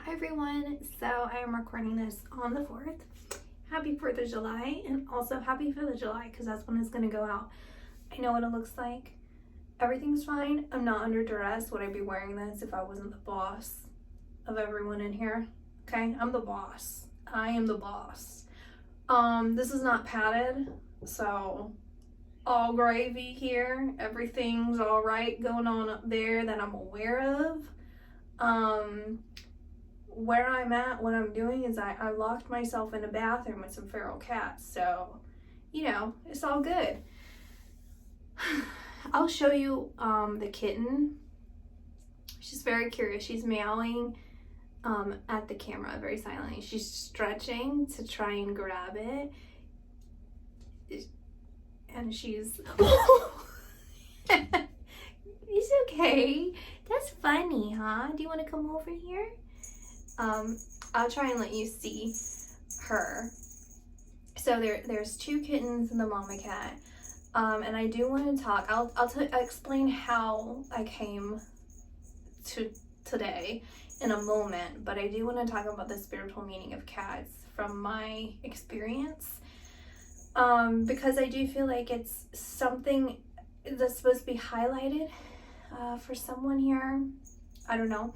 Hi everyone, so I am recording this on the 4th. Happy 4th of July, and also happy 5th of July because that's when it's going to go out. I know what it looks like. Everything's fine. I'm not under duress. Would I be wearing this if I wasn't the boss of everyone in here? Okay, I'm the boss. I am the boss. This is not padded, so all gravy here. Everything's all right going on up there that I'm aware of. Where I'm at, what I'm doing is I locked myself in a bathroom with some feral cats, so you know, it's all good. I'll show you the kitten. She's very curious. She's meowing at the camera very silently. She's stretching to try and grab it, and she's it's okay. That's funny, huh? Do you want to come over here? I'll try and let you see her. So there's two kittens and the mama cat. And I do want to talk. I'll explain how I came to today in a moment, but I do want to talk about the spiritual meaning of cats from my experience. Because I do feel like it's something that's supposed to be highlighted for someone here. I don't know.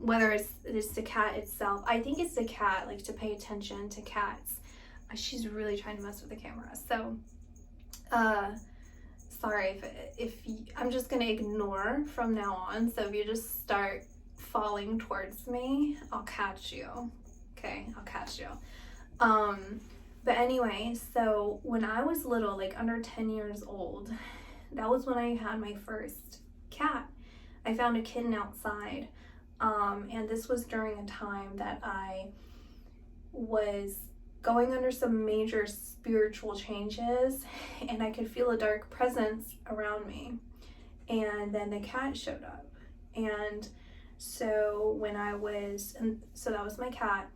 Whether it's the cat itself. I think it's the cat, like to pay attention to cats. She's really trying to mess with the camera. So, sorry if I'm just gonna ignore from now on. So if you just start falling towards me, I'll catch you. Okay, I'll catch you. But anyway, so when I was little, like under 10 years old, that was when I had my first cat. I found a kitten outside. And this was during a time that I was going under some major spiritual changes, and I could feel a dark presence around me. And then the cat showed up. And so so that was my cat.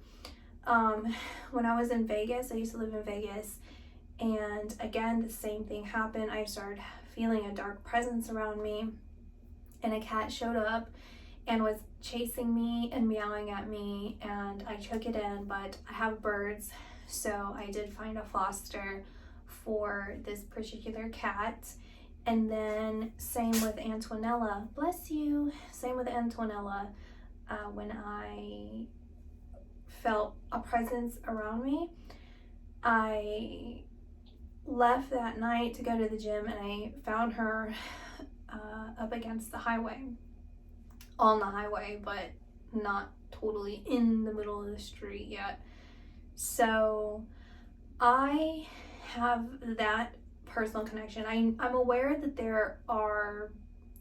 When I was in Vegas, I used to live in Vegas, and again, the same thing happened. I started feeling a dark presence around me, and a cat showed up and was chasing me and meowing at me, and I took it in, but I have birds, so I did find a foster for this particular cat. And then same with Antonella, bless you, same with Antonella. When I felt a presence around me, I left that night to go to the gym, and I found her up against the highway. On the highway, but not totally in the middle of the street yet. So I have that personal connection. I'm aware that there are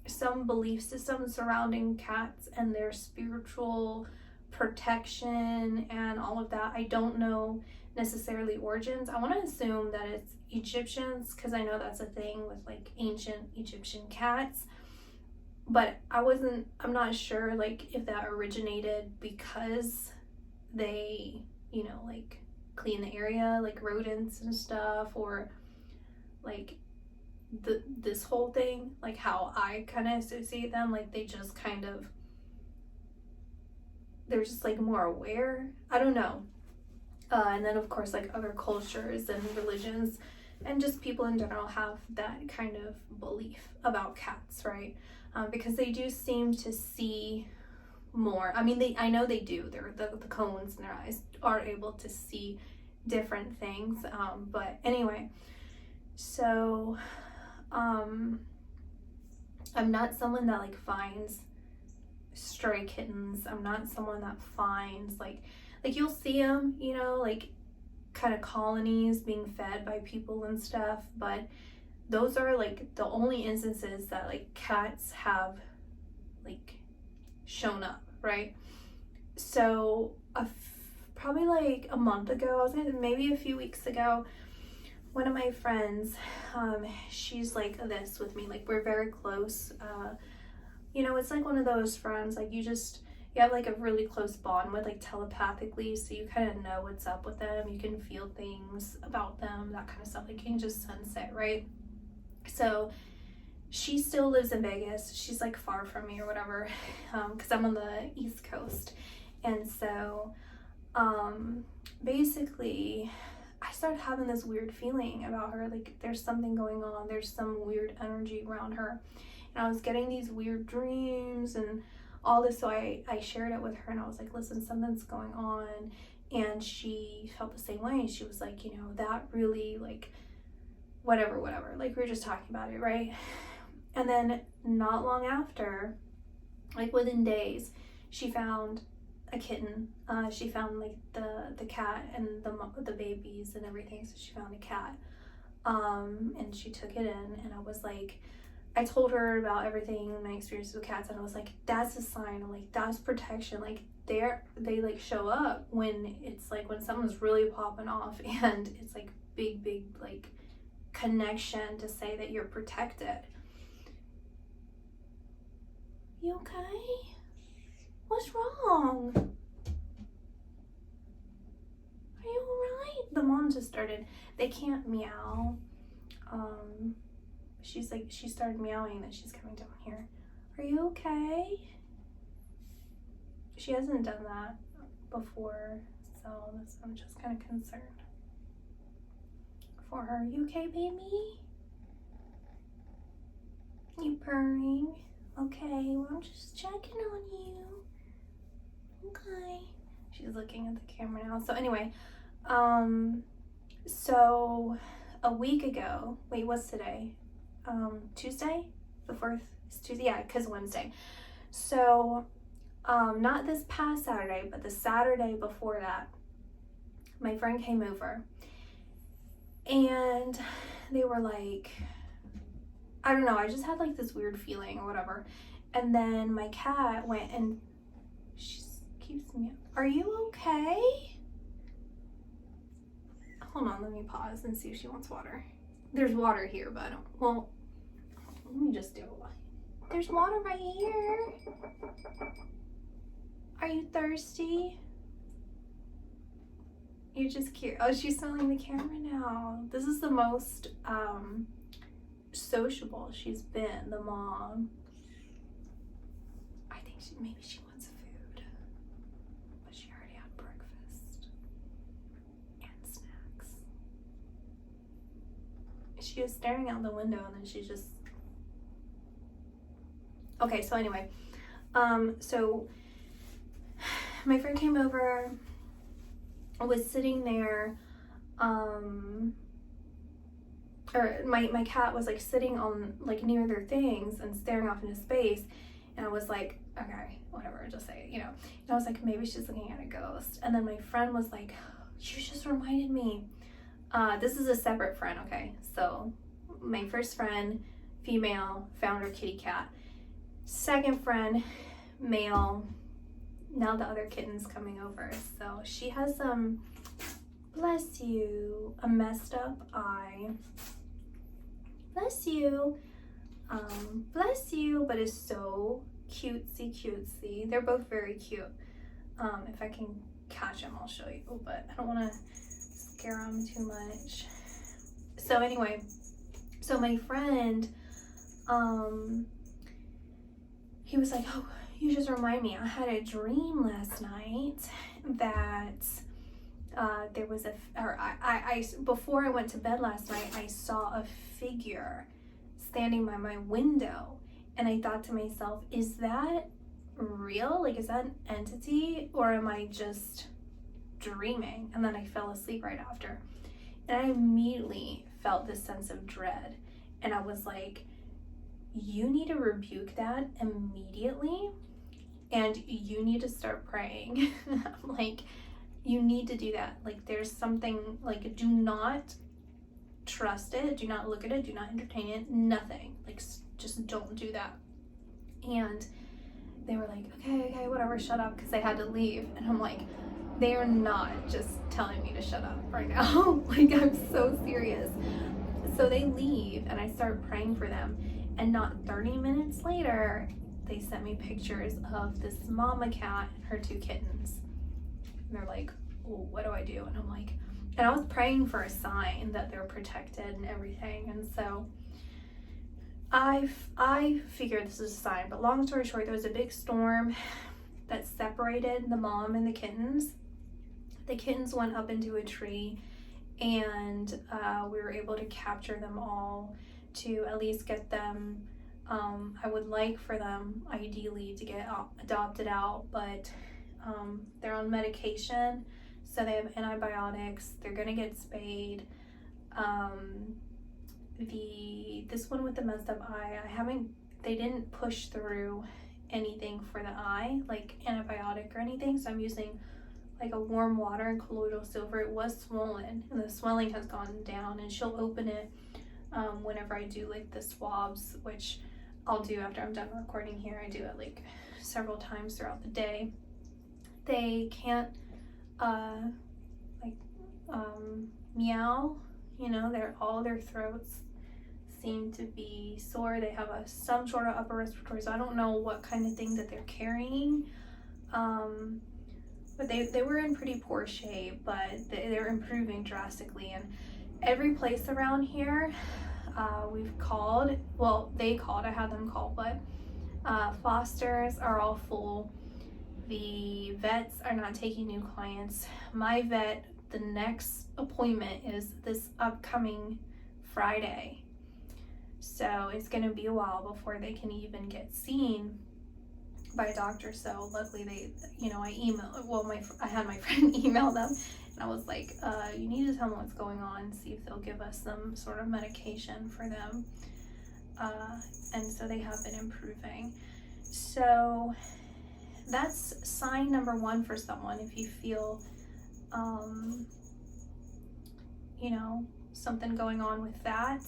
some belief systems surrounding cats and their spiritual protection and all of that. I don't know necessarily origins. I want to assume that it's Egyptians, because I know that's a thing with like ancient Egyptian cats. But I'm not sure like if that originated because they, you know, like clean the area, like rodents and stuff, or like this whole thing, like how I kind of associate them, like they just kind of, they're just like more aware. I don't know. And then of course like other cultures and religions and just people in general have that kind of belief about cats, right? Because they do seem to see more. I mean, I know they do. The cones in their eyes are able to see different things. But anyway, so I'm not someone that like finds stray kittens. I'm not someone that finds like you'll see them, you know, like kind of colonies being fed by people and stuff, but those are like the only instances that like cats have like shown up, right? So probably like a month ago, maybe a few weeks ago, one of my friends, she's like this with me, like we're very close. You know, it's like one of those friends like you have like a really close bond with, like telepathically, so you kind of know what's up with them, you can feel things about them, that kind of stuff, like you can just sense it, right? So she still lives in Vegas. She's like far from me or whatever, because I'm on the East Coast. And so basically I started having this weird feeling about her, like there's something going on, there's some weird energy around her, and I was getting these weird dreams and all this. So I shared it with her, and I was like, listen, something's going on. And she felt the same way. She was like, you know, that really, like, whatever, like we were just talking about it, right? And then not long after, like within days, she found a kitten. She found like the cat and the babies and everything. So she found a cat, and she took it in. And I was like, I told her about everything, my experiences with cats, and I was like, that's a sign. I'm like, that's protection. Like they like show up when it's like when someone's really popping off, and it's like big like connection to say that you're protected. You okay? What's wrong? Are you alright? The mom just started, they can't meow. She's like, she started meowing that she's coming down here. Are you okay? She hasn't done that before, so I'm just kind of concerned for her. You okay, baby? You purring? Okay, well, I'm just checking on you. Okay. She's looking at the camera now. So anyway, so a week ago, wait, what's today? Tuesday? The 4th is Tuesday? Yeah, because Wednesday. So, not this past Saturday, but the Saturday before that, my friend came over, and they were like, I don't know, I just had like this weird feeling or whatever. And then my cat went and she keeps me up. Are you okay? Hold on, let me pause and see if she wants water. There's water here, but I don't, well, let me just do it. There's water right here. Are you thirsty? You're just cute. Oh, she's smelling the camera now. This is the most sociable she's been, the mom. I think maybe she wants food, but she already had breakfast and snacks. She was staring out the window, and then she just, okay, so anyway, so my friend came over, was sitting there, or my cat was like sitting on like near their things and staring off into space, and I was like, okay, whatever, just say it, you know. And I was like, maybe she's looking at a ghost. And then my friend was like, you just reminded me. This is a separate friend, okay? So my first friend, female, found her kitty cat. Second friend, male. Now the other kitten's coming over. So she has bless you, a messed up eye. Bless you. Bless you, but it's so cutesy. They're both very cute. If I can catch them, I'll show you, but I don't want to scare them too much. So anyway, so my friend, he was like, oh, you just remind me, I had a dream last night that there was I before I went to bed last night, I saw a figure standing by my window, and I thought to myself, is that real? Like, is that an entity, or am I just dreaming? And then I fell asleep right after, and I immediately felt this sense of dread, and I was like, you need to rebuke that immediately, and you need to start praying. Like, you need to do that. Like, there's something, like, do not trust it, do not look at it, do not entertain it, nothing. Like, just don't do that. And they were like, okay, whatever, shut up, because they had to leave. And I'm like, they are not just telling me to shut up right now. Like, I'm so serious. So they leave, and I start praying for them, and not 30 minutes later, they sent me pictures of this mama cat and her 2 kittens. And they're like, well, what do I do? And I'm like, and I was praying for a sign that they're protected and everything. And so I figured this was a sign, but long story short, there was a big storm, that separated the mom and the kittens. The kittens went up into a tree, and we were able to capture them all to at least get them. I would like for them ideally to get adopted out, but they're on medication, so they have antibiotics. They're gonna get spayed. This one with the messed up eye, they didn't push through anything for the eye, like antibiotic or anything, so I'm using like a warm water and colloidal silver. It was swollen and the swelling has gone down, and she'll open it whenever I do like the swabs, which I'll do after I'm done recording here. I do it like several times throughout the day. They can't meow, you know, all their throats seem to be sore. They have some sort of upper respiratory, so I don't know what kind of thing that they're carrying. But they were in pretty poor shape, but they're improving drastically. And every place around here, we've called, well, they called, I had them call, but fosters are all full. The vets are not taking new clients. My vet, the next appointment is this upcoming Friday. So it's gonna be a while before they can even get seen by a doctor. So luckily they, you know, I had my friend email them, and I was like, you need to tell them what's going on, see if they'll give us some sort of medication for them. And so they have been improving. So that's sign number one for someone. If you feel, you know, something going on with that.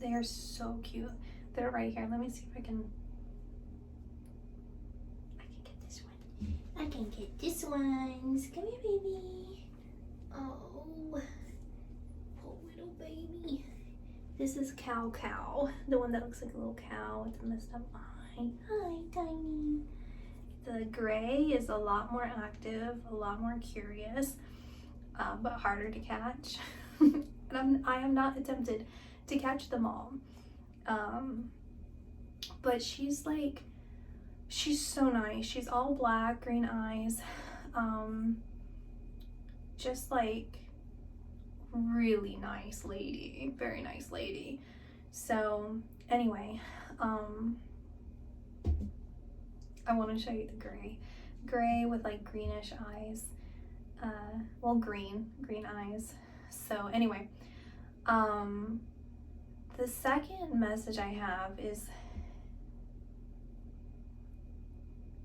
They are so cute. They're right here. Let me see if I can get this one. I can get this one. Come here, baby. Oh, poor little baby. This is Cow, the one that looks like a little cow with a messed up eye. Hi, Tiny. The gray is a lot more active, a lot more curious, but harder to catch. And I have not attempted to catch them all. But she's so nice. She's all black, green eyes, just like really nice lady, very nice lady. So anyway, I want to show you the gray with like greenish eyes, well, green eyes. So anyway, the second message I have is,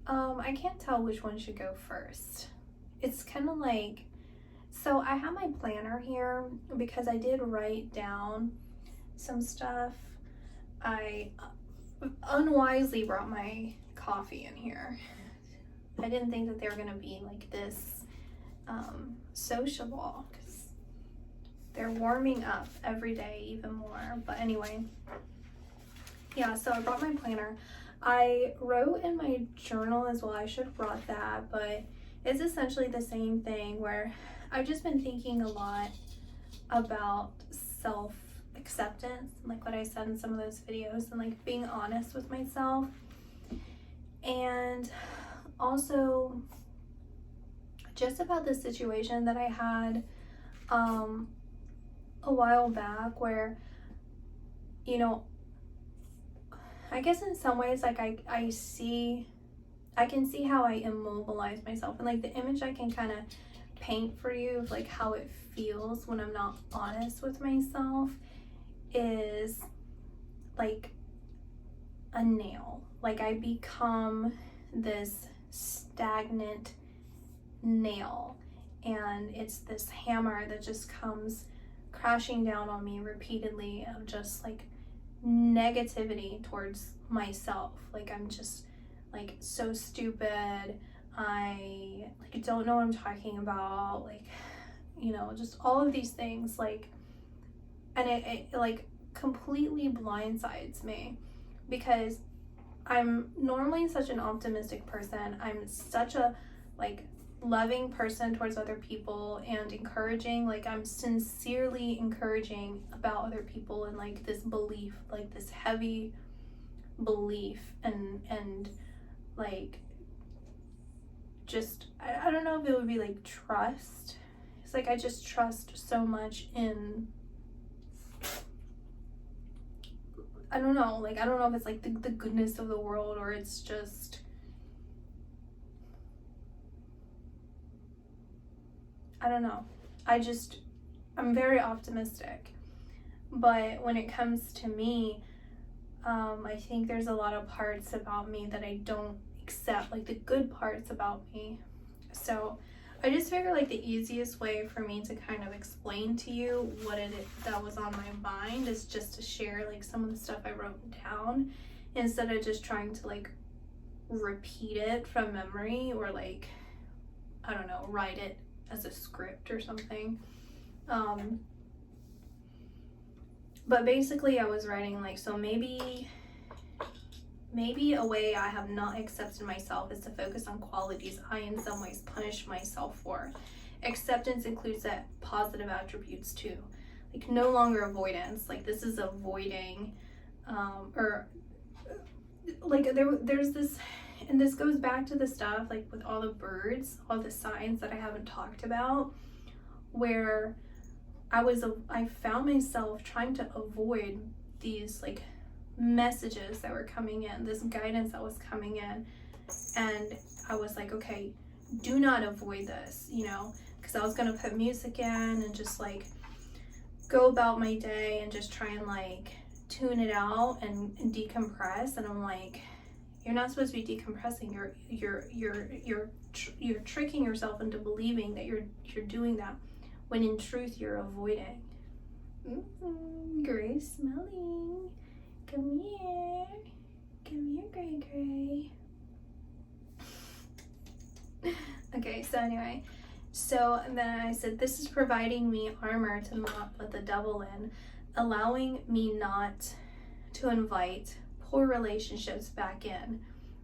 I can't tell which one should go first. It's kind of like, so I have my planner here because I did write down some stuff. I unwisely brought my coffee in here. I didn't think that they were gonna be like this sociable, because they're warming up every day even more. But anyway, yeah, so I brought my planner. I wrote in my journal as well. I should have brought that, but it's essentially the same thing, where I've just been thinking a lot about self-acceptance, like what I said in some of those videos, and like being honest with myself. And also just about the situation that I had a while back, where, you know, I guess in some ways, like I can see how I immobilize myself, and like the image I can kind of paint for you of like how it feels when I'm not honest with myself is like a nail. Like I become this stagnant nail, and it's this hammer that just comes crashing down on me repeatedly of just like negativity towards myself. Like I'm just like so stupid, I like don't know what I'm talking about, like, you know, just all of these things, like, and it like completely blindsides me, because I'm normally such an optimistic person. I'm such a like loving person towards other people and encouraging. Like I'm sincerely encouraging about other people, and like this belief, like this heavy belief and like just I don't know if it would be like trust. It's like I just trust so much in, I don't know, like I don't know if it's like the goodness of the world, or it's just, I don't know. I'm very optimistic. But when it comes to me, I think there's a lot of parts about me that I don't accept, like the good parts about me. So I just figure like the easiest way for me to kind of explain to you what it is that was on my mind is just to share like some of the stuff I wrote down, instead of just trying to like repeat it from memory, or like, I don't know, write it as a script or something. But basically I was writing like, so maybe a way I have not accepted myself is to focus on qualities I in some ways punish myself for. Acceptance includes that positive attributes too. Like no longer avoidance, like this is avoiding, or like there's this, and this goes back to the stuff like with all the birds, all the signs that I haven't talked about, where I found myself trying to avoid these like messages that were coming in, this guidance that was coming in, and I was like, okay, do not avoid this, you know, because I was gonna put music in and just like go about my day and just try and like tune it out and decompress. And I'm like, you're not supposed to be decompressing. You're tricking yourself into believing that you're doing that, when in truth you're avoiding. Gray's smelling. Come here, Gray Gray. Okay, so anyway, so then I said, this is providing me armor to not let the devil in, allowing me not to invite poor relationships back in.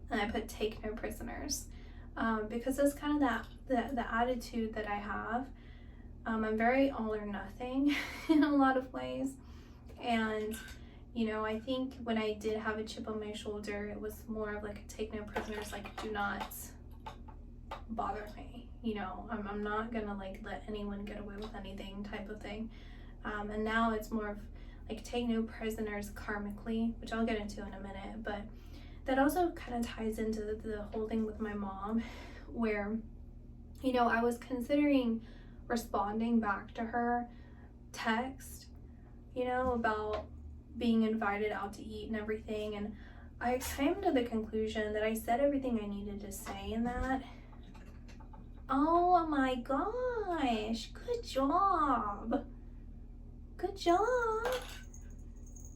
And I put take no prisoners, because that's kind of the attitude that I have. I'm very all or nothing in a lot of ways, and you know, I think when I did have a chip on my shoulder, it was more of like a take no prisoners, like do not bother me, you know, I'm not gonna like let anyone get away with anything type of thing. And now it's more of like take no prisoners karmically, which I'll get into in a minute, but that also kind of ties into the whole thing with my mom, where, you know, I was considering responding back to her text, you know, about being invited out to eat and everything, and I came to the conclusion that I said everything I needed to say in that. Oh my gosh, good job.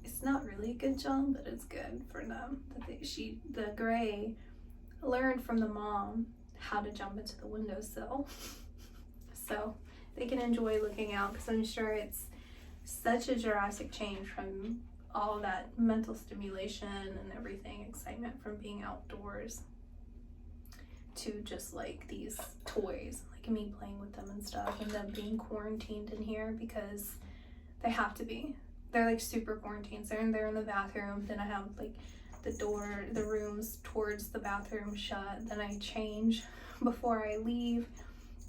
It's not really a good job, but it's good for them that the Gray learned from the mom how to jump into the windowsill. So they can enjoy looking out, because I'm sure it's such a drastic change from all that mental stimulation and everything, excitement from being outdoors, to just like these toys, like me playing with them and stuff, and them being quarantined in here because they have to be. They're like super quarantined. They're in there in the bathroom. Then I have like the rooms towards the bathroom shut. Then I change before I leave.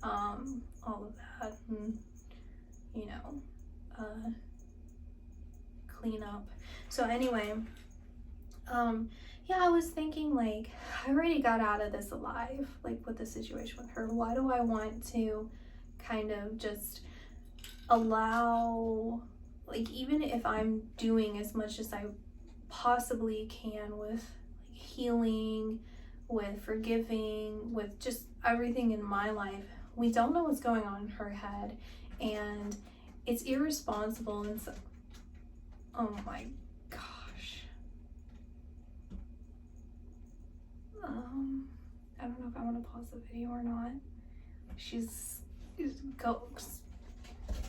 All of that, and you know, clean up. So anyway, yeah, I was thinking like, I already got out of this alive, like with the situation with her. Why do I want to kind of just allow, like, even if I'm doing as much as I possibly can with like healing, with forgiving, with just everything in my life, we don't know what's going on in her head, and it's irresponsible. And so, oh my gosh, I don't know if I want to pause the video or not. She's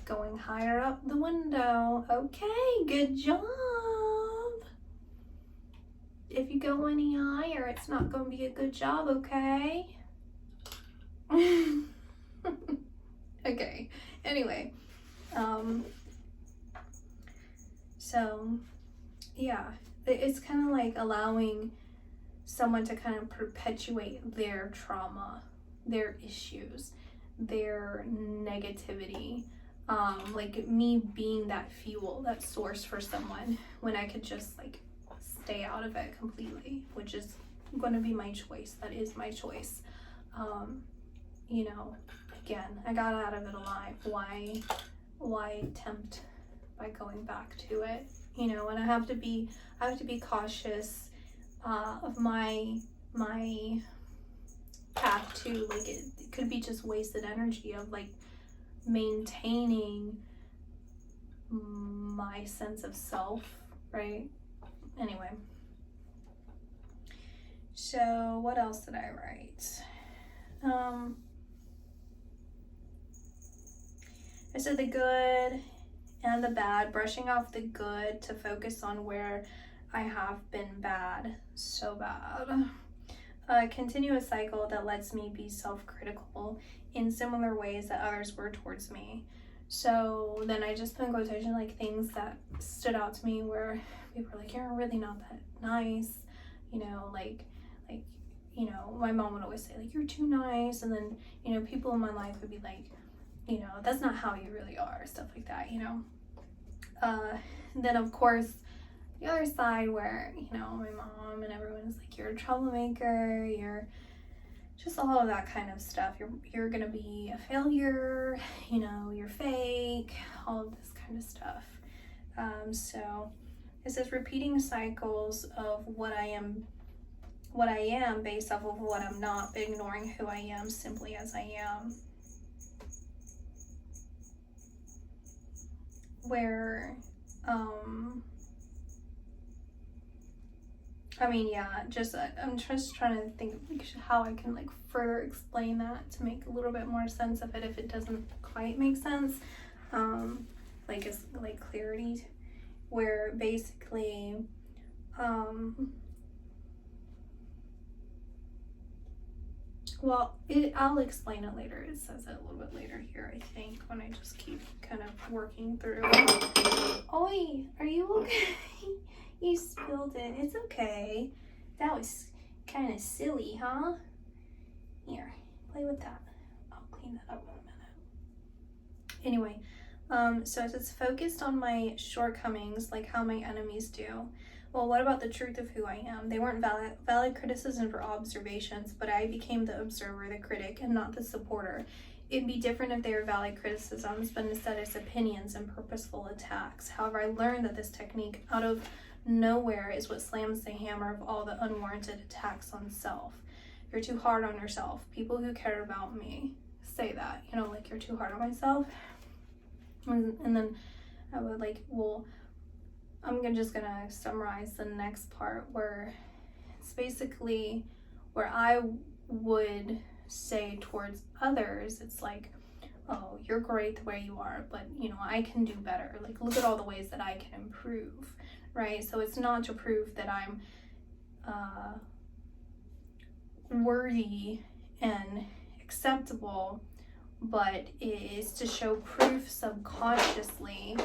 going higher up the window. Okay, good job. If you go any higher, it's not going to be a good job, okay? Okay, anyway, so yeah, it's kind of like allowing someone to kind of perpetuate their trauma, their issues, their negativity. Like me being that fuel, that source for someone, when I could just like stay out of it completely, which is going to be my choice. That is my choice. You know, again, I got out of it alive. Why tempt by going back to it? You know, and I have to be cautious of my path too. Like it could be just wasted energy of like maintaining my sense of self, right? Anyway, so what else did I write? I said the good and the bad, brushing off the good to focus on where I have been bad, so bad. A continuous cycle that lets me be self-critical in similar ways that others were towards me. So then I just put in quotation like things that stood out to me where people were like, you're really not that nice, you know, like you know, my mom would always say like, you're too nice, and then, you know, people in my life would be like, you know, that's not how you really are, stuff like that, you know. Then of course the other side where, you know, my mom and everyone is like, you're a troublemaker, you're just all of that kind of stuff, you're gonna be a failure, you know, you're fake, all of this kind of stuff. So it says repeating cycles of what I am based off of what I'm not, but ignoring who I am simply as I am. Where I mean, yeah, just I'm just trying to think of how I can like further explain that to make a little bit more sense of it if it doesn't quite make sense. Like it's like clarity, where basically well, I'll explain it later. It says it a little bit later here, I think, when I just keep kind of working through. Oi, are you okay? You spilled it. It's okay. That was kind of silly, huh? Here, play with that. I'll clean that up in a minute. Anyway, so it's focused on my shortcomings, like how my enemies do. Well, what about the truth of who I am? They weren't valid criticisms or observations, but I became the observer, the critic, and not the supporter. It'd be different if they were valid criticisms, but instead it's opinions and purposeful attacks. However, I learned that this technique out of nowhere is what slams the hammer of all the unwarranted attacks on self. You're too hard on yourself. People who care about me say that, you know, like you're too hard on myself. And then I would like, well, I'm just gonna summarize the next part where it's basically where I would say towards others, it's like, oh, you're great the way you are, but you know, I can do better. Like, look at all the ways that I can improve, right? So it's not to prove that I'm worthy and acceptable, but it is to show proof subconsciously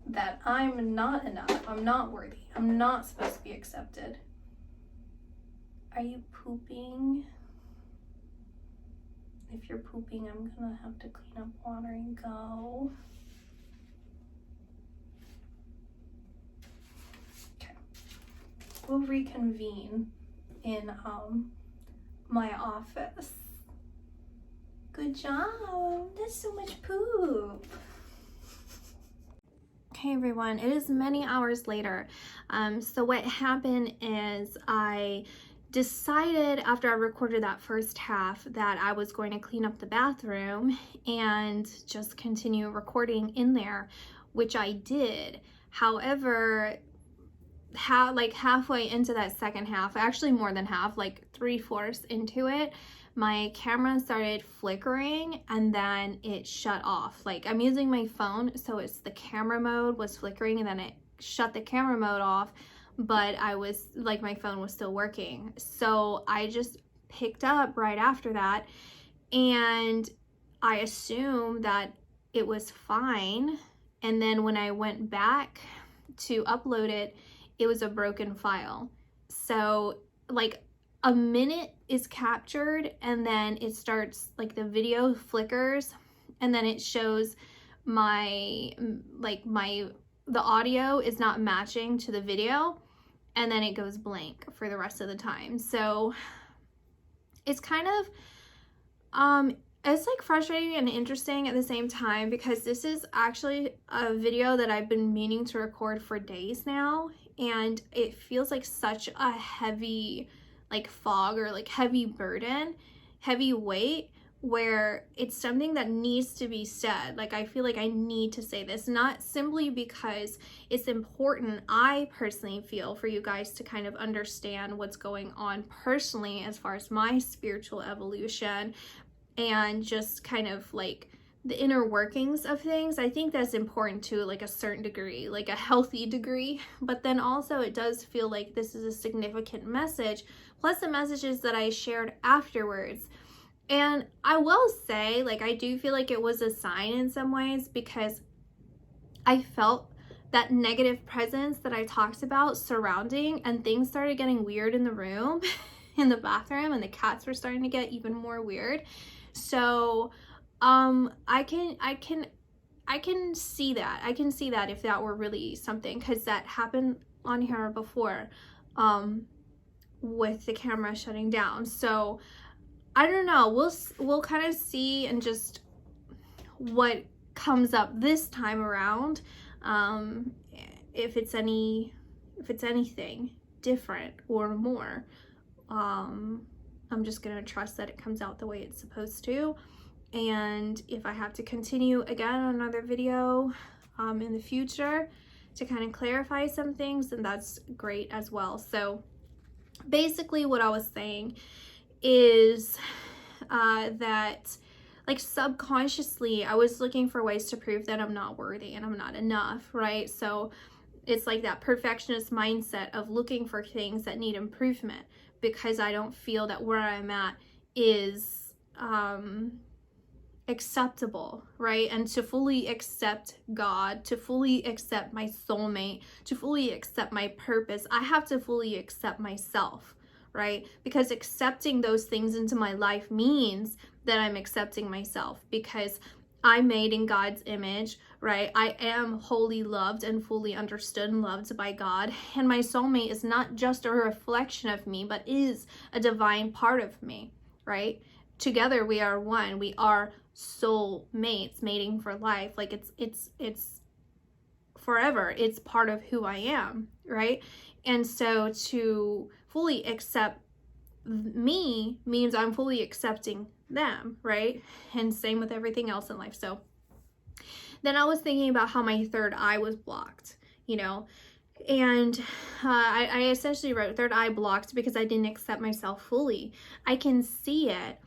that I'm not enough, I'm not worthy, I'm not supposed to be accepted. Are you pooping? If you're pooping, I'm gonna have to clean up water and go. Okay. We'll reconvene in my office. Good job. That's so much poop. Okay everyone, it is many hours later. So what happened is I decided after I recorded that first half that I was going to clean up the bathroom and just continue recording in there, which I did. However, halfway into that second half, actually more than half, like 3/4 into it, my camera started flickering and then it shut off. Like, I'm using my phone, so it's the camera mode was flickering and then it shut the camera mode off, but I was like, my phone was still working. So I just picked up right after that and I assumed that it was fine. And then when I went back to upload it, it was a broken file. So like a minute is captured, and then it starts, like the video flickers, and then it shows the audio is not matching to the video, and then it goes blank for the rest of the time. So it's kind of it's like frustrating and interesting at the same time, because this is actually a video that I've been meaning to record for days now, and it feels like such a heavy like fog, or like heavy burden, heavy weight, where it's something that needs to be said. Like I feel like I need to say this, not simply because it's important, I personally feel, for you guys to kind of understand what's going on personally as far as my spiritual evolution and just kind of like the inner workings of things. I think that's important to like a certain degree, like a healthy degree, but then also it does feel like this is a significant message, plus the messages that I shared afterwards. And I will say, like, I do feel like it was a sign in some ways, because I felt that negative presence that I talked about surrounding, and things started getting weird in the room, in the bathroom, and the cats were starting to get even more weird. So I can see that. I can see that if that were really something, because that happened on here before with the camera shutting down. So I don't know, we'll kind of see, and just what comes up this time around, if it's anything different or more. I'm just gonna trust that it comes out the way it's supposed to, and if I have to continue again another video in the future to kind of clarify some things, then that's great as well. So basically what I was saying is that like subconsciously I was looking for ways to prove that I'm not worthy and I'm not enough, right? So it's like that perfectionist mindset of looking for things that need improvement, because I don't feel that where I'm at is acceptable, right? And to fully accept God, to fully accept my soulmate, to fully accept my purpose, I have to fully accept myself, right? Because accepting those things into my life means that I'm accepting myself, because I'm made in God's image, right? I am wholly loved and fully understood and loved by God. And my soulmate is not just a reflection of me, but is a divine part of me, right? Together we are one. We are soul mates, mating for life. Like it's forever. It's part of who I am, right? And so to fully accept me means I'm fully accepting them, right? And same with everything else in life. So then I was thinking about how my third eye was blocked, you know, and I essentially wrote third eye blocked because I didn't accept myself fully. I can see it,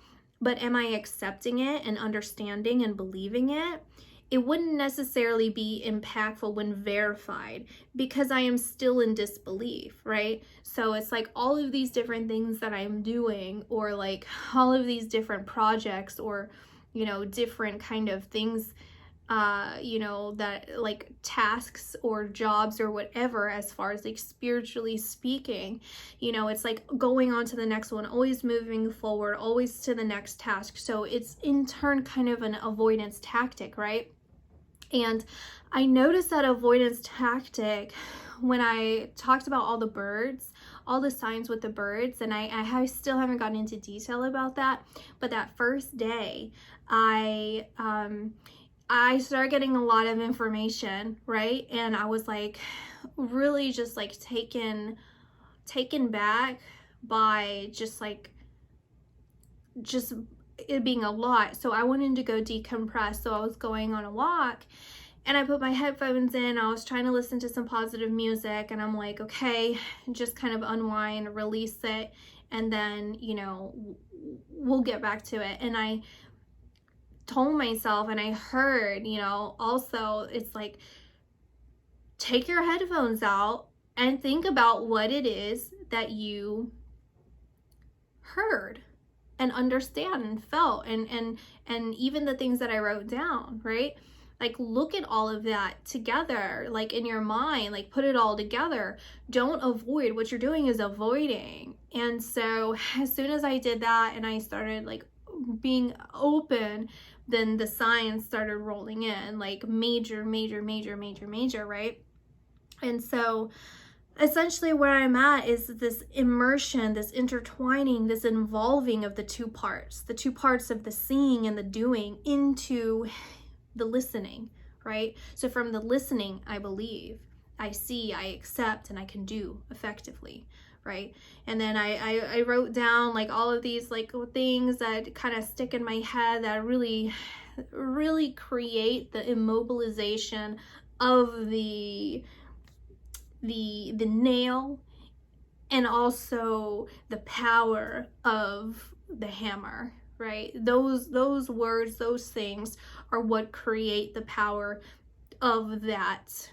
but am I accepting it and understanding and believing it? It wouldn't necessarily be impactful when verified, because I am still in disbelief, right? So it's like all of these different things that I'm doing, or like all of these different projects, or, you know, different kind of things, you know, that like tasks or jobs or whatever, as far as like spiritually speaking, you know, it's like going on to the next one, always moving forward, always to the next task. So it's in turn kind of an avoidance tactic, right? And I noticed that avoidance tactic when I talked about all the birds, all the signs with the birds, and I still haven't gotten into detail about that. But that first day, I started getting a lot of information, right? And I was like really just like taken back by just it being a lot. So I wanted to go decompress. So I was going on a walk, and I put my headphones in. I was trying to listen to some positive music, and I'm like, okay, just kind of unwind, release it, and then, you know, we'll get back to it. And I told myself, and I heard, you know, also it's like, take your headphones out and think about what it is that you heard and understand and felt, and even the things that I wrote down, right? Like, look at all of that together, like in your mind, like put it all together. Don't avoid. What you're doing is avoiding. And so as soon as I did that and I started like being open, then the signs started rolling in, like major, right? And so essentially where I'm at is this immersion, this intertwining, this involving of the two parts of the seeing and the doing into the listening, right? So from the listening, I believe, I see, I accept, and I can do effectively, right? And then I wrote down like all of these like things that kind of stick in my head that really create the immobilization of the nail, and also the power of the hammer, right? Those words, those things are what create the power of that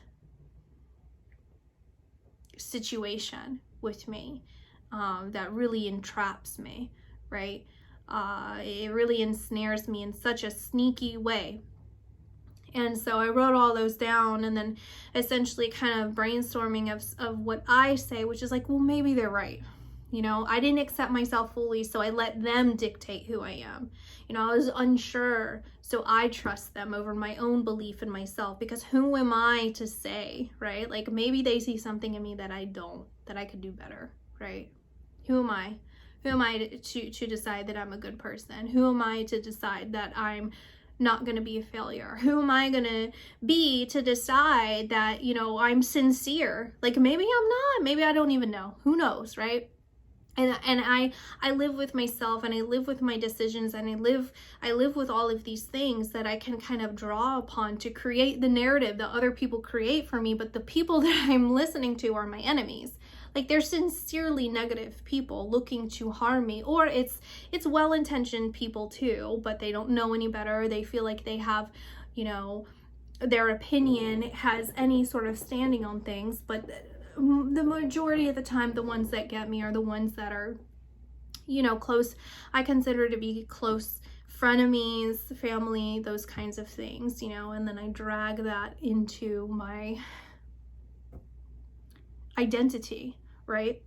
situation with me, that really entraps me, right? It really ensnares me in such a sneaky way. And so I wrote all those down, and then essentially kind of brainstorming of what I say, which is like, well, maybe they're right. You know, I didn't accept myself fully, so I let them dictate who I am. You know, I was unsure, so I trust them over my own belief in myself, because who am I to say, right? Like, maybe they see something in me that I don't, that I could do better, right? Who am I? Who am I to decide that I'm a good person? Who am I to decide that I'm not going to be a failure? Who am I going to be to decide that, you know, I'm sincere? Like, maybe I'm not, maybe I don't even know. Who knows, right? And I live with myself, and I live with my decisions, and I live with all of these things that I can kind of draw upon to create the narrative that other people create for me. But the people that I'm listening to are my enemies. Like, they're sincerely negative people looking to harm me, or it's well-intentioned people too, but they don't know any better. They feel like they have, you know, their opinion has any sort of standing on things. But the majority of the time, the ones that get me are the ones that are, you know, close. I consider to be close frenemies, family, those kinds of things, you know, and then I drag that into my identity, right?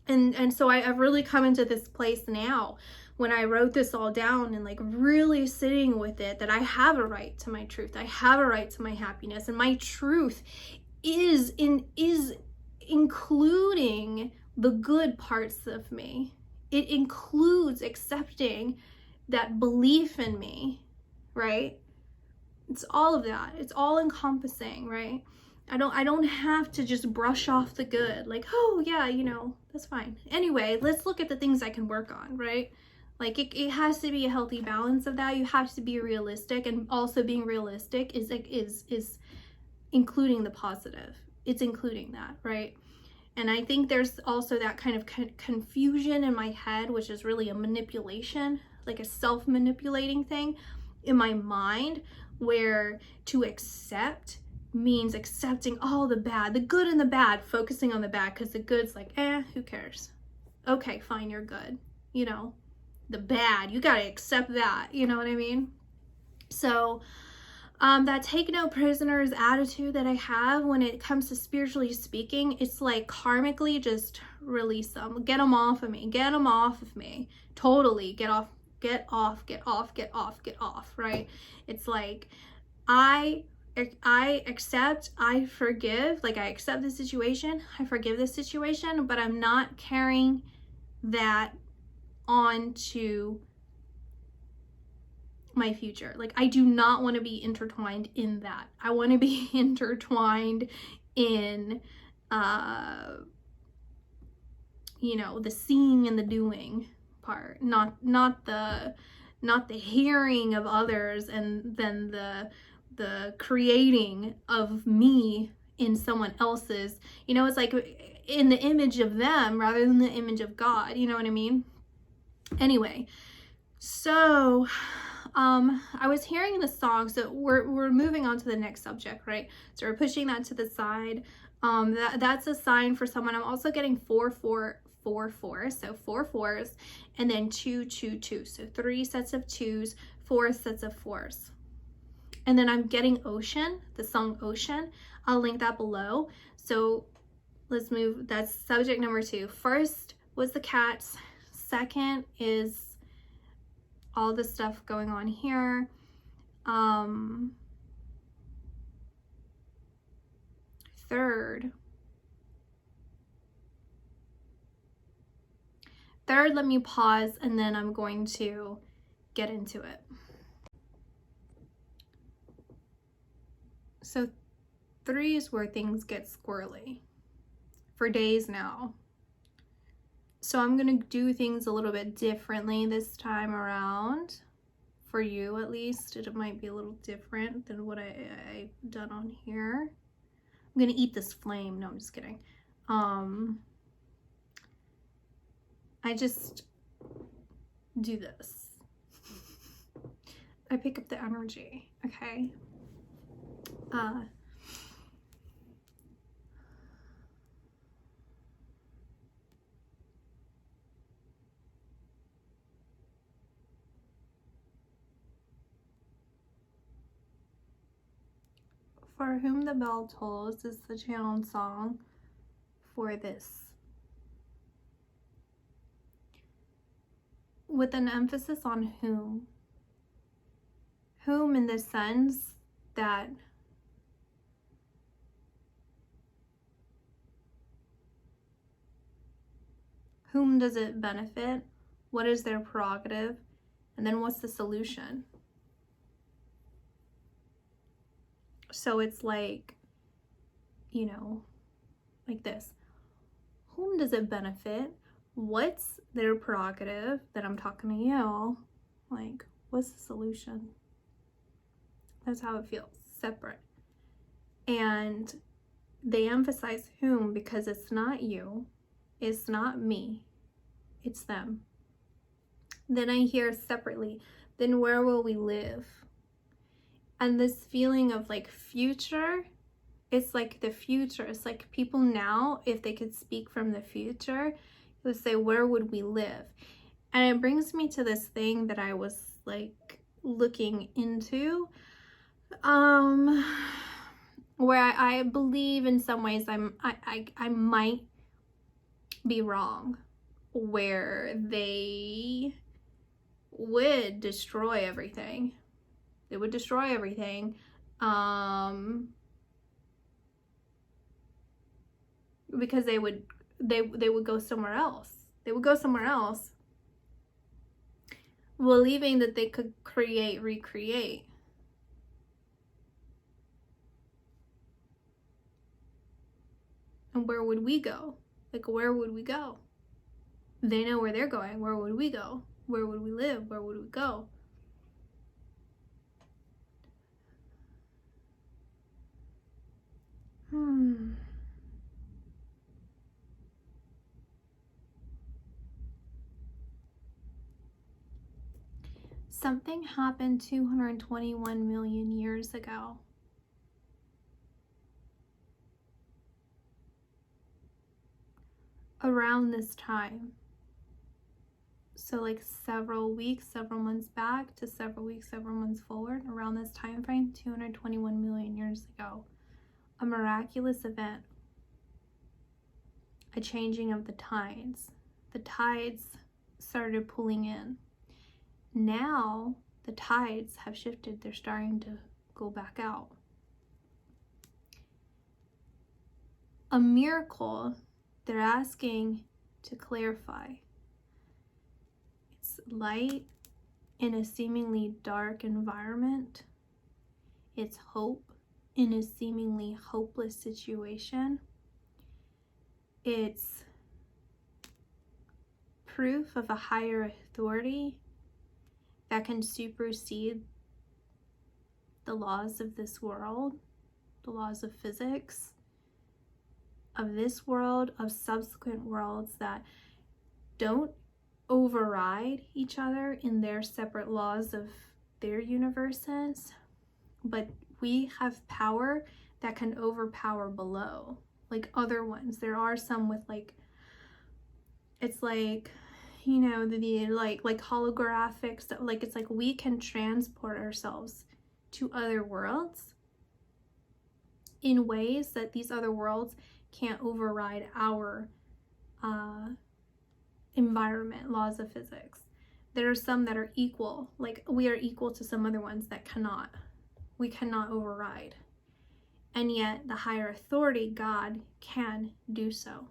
And so I've really come into this place now, when I wrote this all down and like really sitting with it, that I have a right to my truth. I have a right to my happiness, and my truth is including the good parts of me. It includes accepting that belief in me, right? It's all of that. It's all encompassing, right? I don't have to just brush off the good, like, oh yeah, you know, that's fine. Anyway, let's look at the things I can work on, right? Like, it has to be a healthy balance of that. You have to be realistic, and also being realistic is including the positive. It's including that, right? And I think there's also that kind of confusion in my head, which is really a manipulation, like a self-manipulating thing in my mind, where to accept means accepting all the bad, the good and the bad, focusing on the bad, because the good's like, who cares? Okay, fine, you're good. You know, the bad, you gotta accept that, you know what I mean? So that take no prisoners attitude that I have when it comes to spiritually speaking, it's like karmically just release them, get them off of me, totally get off, right? It's like, I accept, I forgive, like I accept the situation, I forgive the situation, but I'm not carrying that on to my future. Like, I do not want to be intertwined in that. I want to be intertwined in, you know, the seeing and the doing part, not the hearing of others and then the creating of me in someone else's, you know, it's like in the image of them rather than the image of God, you know what I mean? Anyway, so I was hearing the song, so we're moving on to the next subject, right? So we're pushing that to the side. That's a sign for someone. I'm also getting 4, 4, 4, 4, so 4 4s, and then 2, 2, 2, so 3 sets of 2s, 4 sets of 4s. And then I'm getting Ocean, the song Ocean. I'll link that below. So let's move. That's subject number 2. First was the cats. Second is all the stuff going on here. Third, let me pause and then I'm going to get into it. So 3 is where things get squirrely for days now. So I'm going to do things a little bit differently this time around. For you, at least, it might be a little different than what I've done on here. I'm going to eat this flame. No, I'm just kidding. I just do this. I pick up the energy, okay? For Whom the Bell Tolls is the channeled song for this. With an emphasis on whom. Whom in the sense that whom does it benefit? What is their prerogative? And then what's the solution? So it's like, you know, like this. Whom does it benefit? What's their prerogative? That I'm talking to you. Like, what's the solution? That's how it feels, separate. And they emphasize whom because it's not you, it's not me, it's them. Then I hear separately, then where will we live? And this feeling of like future, it's like the future. It's like people now, if they could speak from the future, it would say, where would we live? And it brings me to this thing that I was like looking into, where I believe in some ways I might be wrong, where they would destroy everything. They would destroy everything. Because they would go somewhere else. They would go somewhere else, believing that they could recreate. And where would we go? Like, where would we go? They know where they're going. Where would we go? Where would we live? Where would we go? Something happened 221 million years ago. Around this time. So like several weeks, several months back to several weeks, several months forward, around this time frame, 221 million years ago. A miraculous event. A changing of the tides. The tides started pulling in. Now the tides have shifted. They're starting to go back out. A miracle they're asking to clarify. It's light in a seemingly dark environment. It's hope in a seemingly hopeless situation. It's proof of a higher authority that can supersede the laws of this world, the laws of physics, of this world, of subsequent worlds that don't override each other in their separate laws of their universes, but we have power that can overpower below, like other ones. There are some with like, it's like, you know, the like holographic stuff. Like, it's like we can transport ourselves to other worlds in ways that these other worlds can't override our environment, laws of physics. There are some that are equal, like we are equal to some other ones that we cannot override. And yet the higher authority, God, can do so.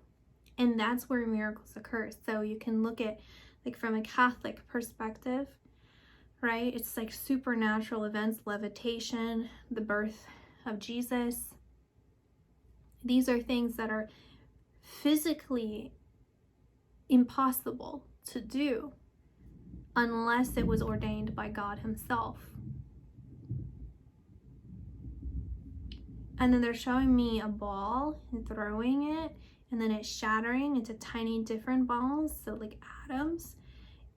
And that's where miracles occur. So you can look at, like, from a Catholic perspective, right? It's like supernatural events, levitation, the birth of Jesus. These are things that are physically impossible to do unless it was ordained by God himself. And then they're showing me a ball and throwing it, and then it's shattering into tiny different balls, so like atoms.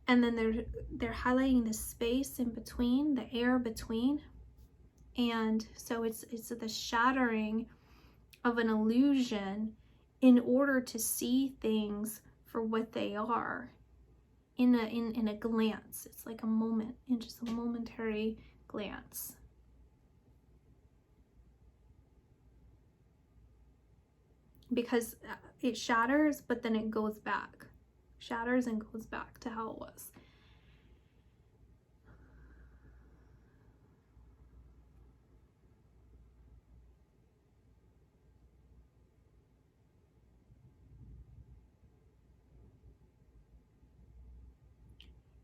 And then they're highlighting the space in between, the air between. And so it's the shattering of an illusion in order to see things for what they are in a glance. It's like a moment, in just a momentary glance. Because it shatters, but then it goes back. Shatters and goes back to how it was.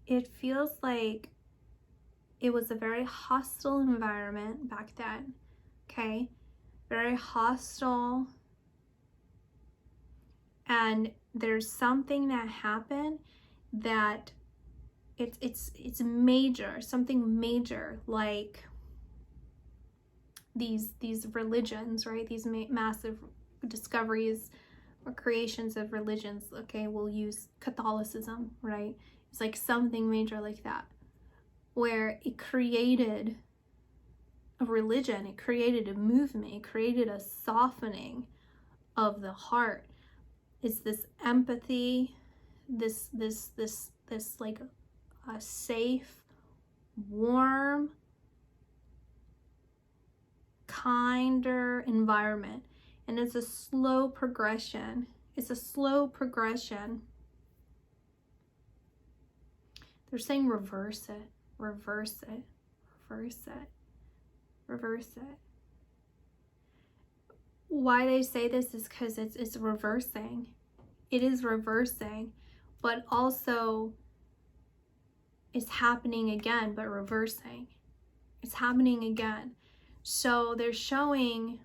It feels like it was a very hostile environment back then, okay? Very hostile. And there's something that happened that it's major, something major, like these religions, right? These massive discoveries or creations of religions. Okay, we'll use Catholicism, right? It's like something major like that, where it created a religion, it created a movement, it created a softening of the heart. It's this empathy, this like a safe, warm, kinder environment. And it's a slow progression. It's a slow progression. They're saying reverse it, reverse it, reverse it, reverse it. Why they say this is because it's reversing. It is reversing, but also it's happening again, but reversing. It's happening again. So they're showing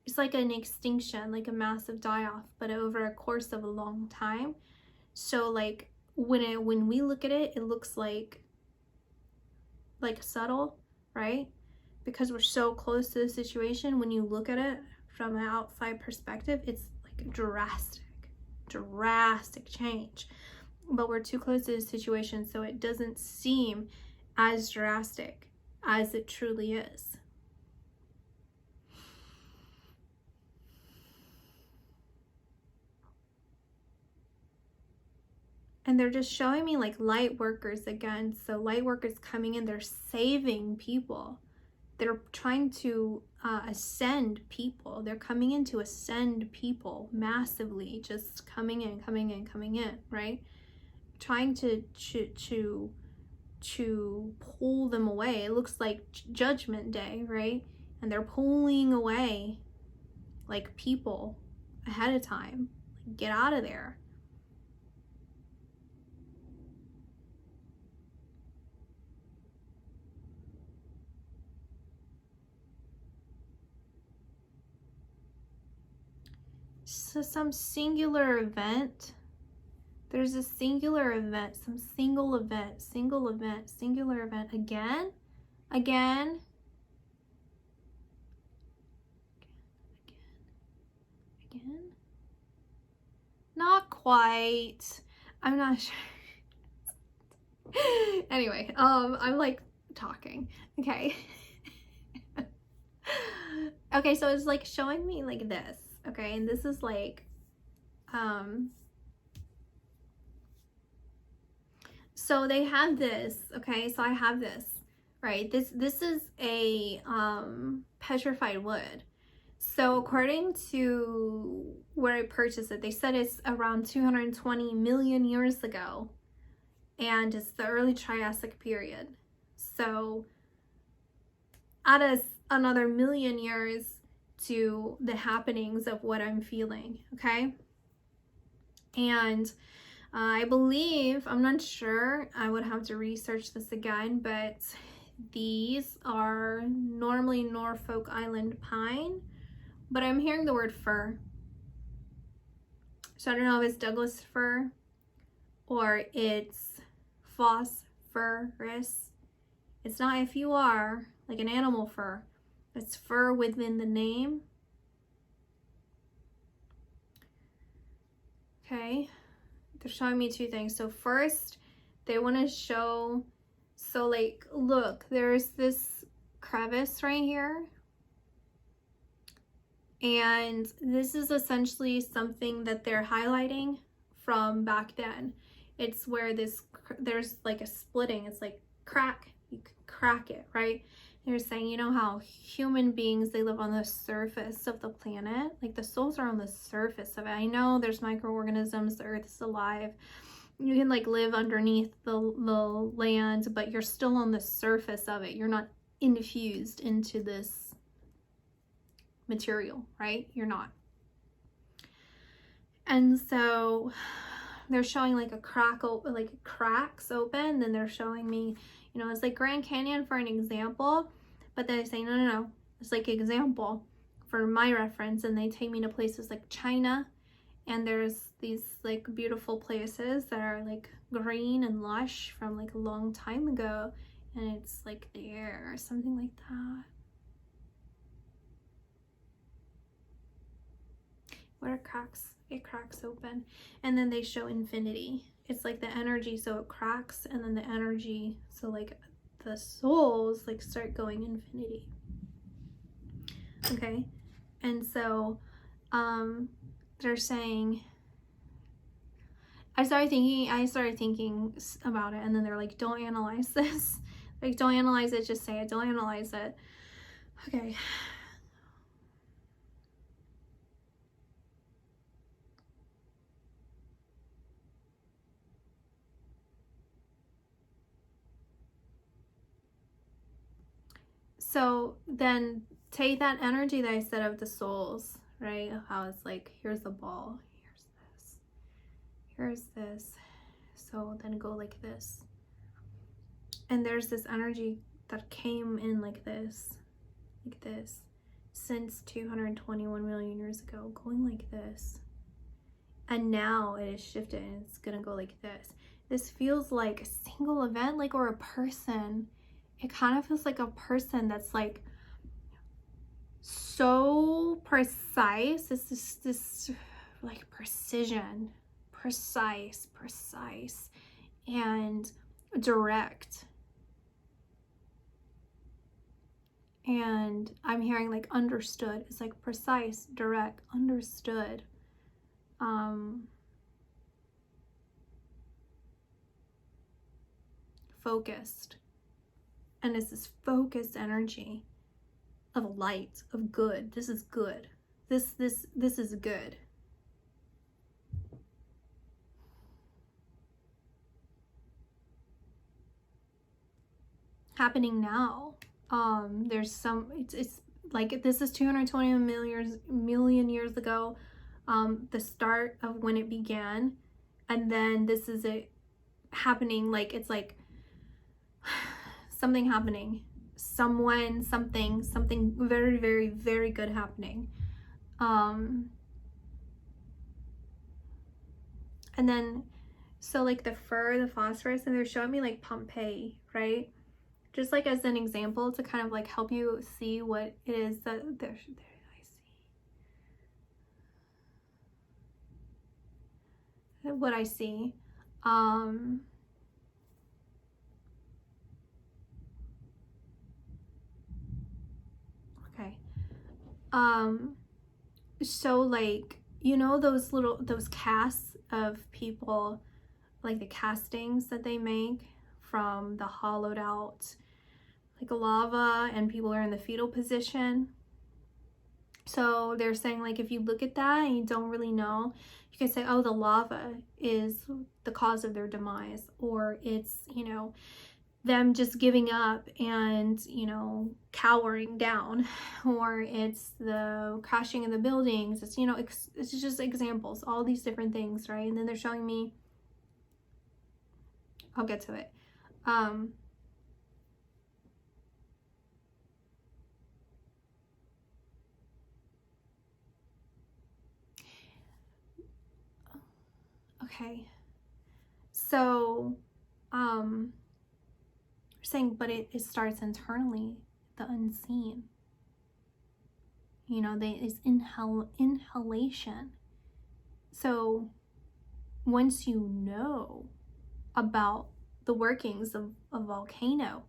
it's like an extinction, like a massive die-off, but over a course of a long time. So like when we look at it, it looks like subtle, right? Because we're so close to the situation. When you look at it from an outside perspective, it's like a drastic change. But we're too close to the situation, so it doesn't seem as drastic as it truly is. And they're just showing me like light workers again. So light workers coming in, they're saving people. They're trying to ascend people. They're coming in to ascend people massively, just coming in, right? Trying to pull them away. It looks like Judgment Day, right? And they're pulling away like people ahead of time. Like, get out of there. So some singular event. There's a singular event, some single event, singular event, again. Not quite. I'm not sure. Anyway, I'm like talking, okay. Okay, so it's like showing me like this, okay, and this is like, so they have this, okay, so I have this, right? This is a petrified wood. So according to where I purchased it, they said it's around 220 million years ago, and it's the early Triassic period. So add us another million years to the happenings of what I'm feeling, okay? And I believe, I'm not sure, I would have to research this again, but these are normally Norfolk Island pine, but I'm hearing the word fir. So I don't know if it's Douglas fir or it's phosphorus. It's not F-U-R, like an animal fur. It's fur within the name. Okay, they're showing me two things. So first, they want to show, so like, look, there's this crevice right here. And this is essentially something that they're highlighting from back then. It's where there's like a splitting. It's like crack, you can crack it, right? They're saying, you know how human beings, they live on the surface of the planet, like the souls are on the surface of it. I know there's microorganisms, the earth is alive, you can like live underneath the land, but you're still on the surface of it. You're not infused into this material, right? You're not. And so they're showing like a crack, like cracks open. Then they're showing me, you know, it's like Grand Canyon for an example, but they say no, it's like example for my reference. And they take me to places like China, and there's these like beautiful places that are like green and lush from like a long time ago, and it's like there or something like that. What are cracks? It cracks open, and then they show infinity. It's like the energy, so it cracks, and then the energy, so like the souls like start going infinity. Okay, and so they're saying, I started thinking about it, and then they're like, don't analyze this. Like, don't analyze it, just say it. Don't analyze it. Okay. So then take that energy that I said of the souls, right? How it's like, here's the ball, here's this. So then go like this. And there's this energy that came in like this, since 221 million years ago, going like this. And now it is shifted and it's gonna go like this. This feels like a single event, like, or a person. It kind of feels like a person that's like so precise. It's this like precision, precise, and direct. And I'm hearing like understood. It's like precise, direct, understood. Focused. And it's this focused energy of light, of good. This is good. This is good. Happening now. There's some, it's like, this is 220 million years ago, the start of when it began, and then this is it happening, like, it's like something happening, something very, very, very good happening. And then, so like the fur, the phosphorus, and they're showing me like Pompeii, right? Just like as an example to kind of like help you see what it is that there I see. What I see. Okay. So like, you know, those casts of people, like the castings that they make from the hollowed out like lava, and people are in the fetal position. So they're saying, like, if you look at that and you don't really know, you can say, oh, the lava is the cause of their demise, or it's, you know, them just giving up and, you know, cowering down, or it's the crashing in the buildings. It's, you know, it's just examples, all these different things, right? And then they're showing me, I'll get to it. Okay, so saying, but it starts internally, the unseen. You know, it's inhalation. So once you know about the workings of a volcano,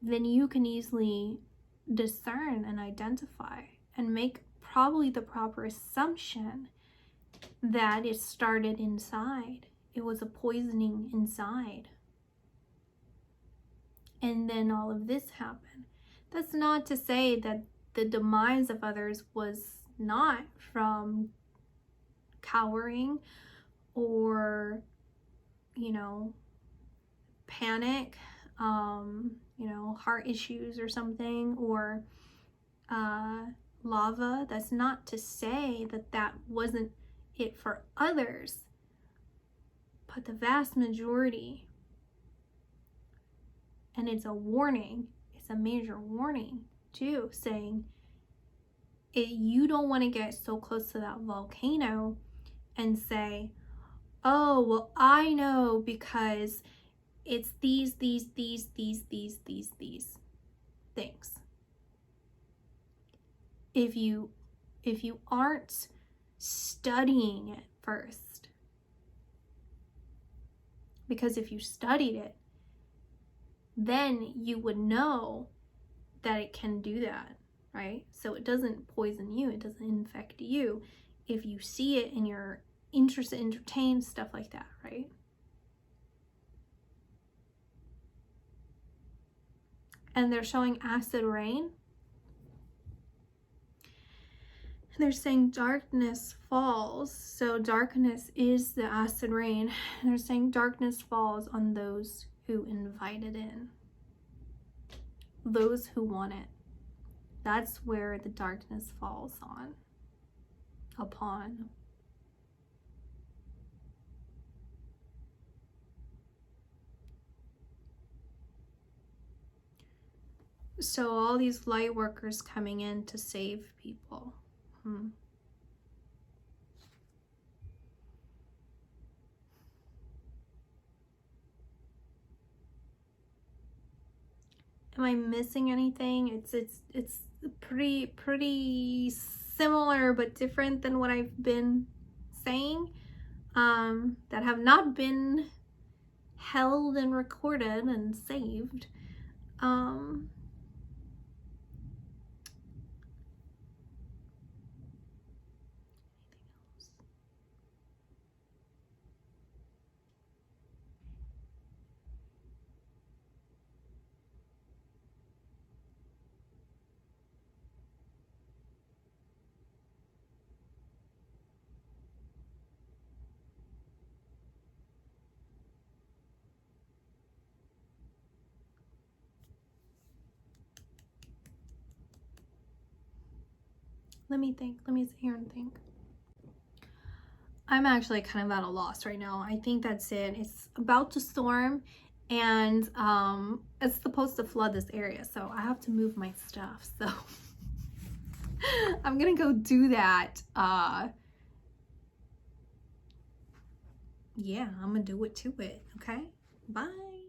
then you can easily discern and identify and make probably the proper assumption that it started inside. It was a poisoning inside. And then all of this happened. That's not to say that the demise of others was not from cowering or, you know, panic, you know, heart issues or something, or lava. That's not to say that that wasn't it for others, but the vast majority, and it's a warning, it's a major warning too, saying you don't want to get so close to that volcano and say, oh, well, I know because it's these things. If you aren't studying it first, because if you studied it, then you would know that it can do that, right? So it doesn't poison you, it doesn't infect you if you see it and you're interested, entertained, stuff like that, right? And they're showing acid rain. They're saying darkness falls. So darkness is the acid rain. They're saying darkness falls on those who invite it in, those who want it. That's where the darkness falls upon. So all these light workers coming in to save people. Am I missing anything? It's pretty similar but different than what I've been saying, that have not been held and recorded and saved. Let me think. Let me sit here and think. I'm actually kind of at a loss right now. I think that's it. It's about to storm, and it's supposed to flood this area, so I have to move my stuff. So I'm gonna go do that. Yeah, I'm gonna do it to it. Okay, bye.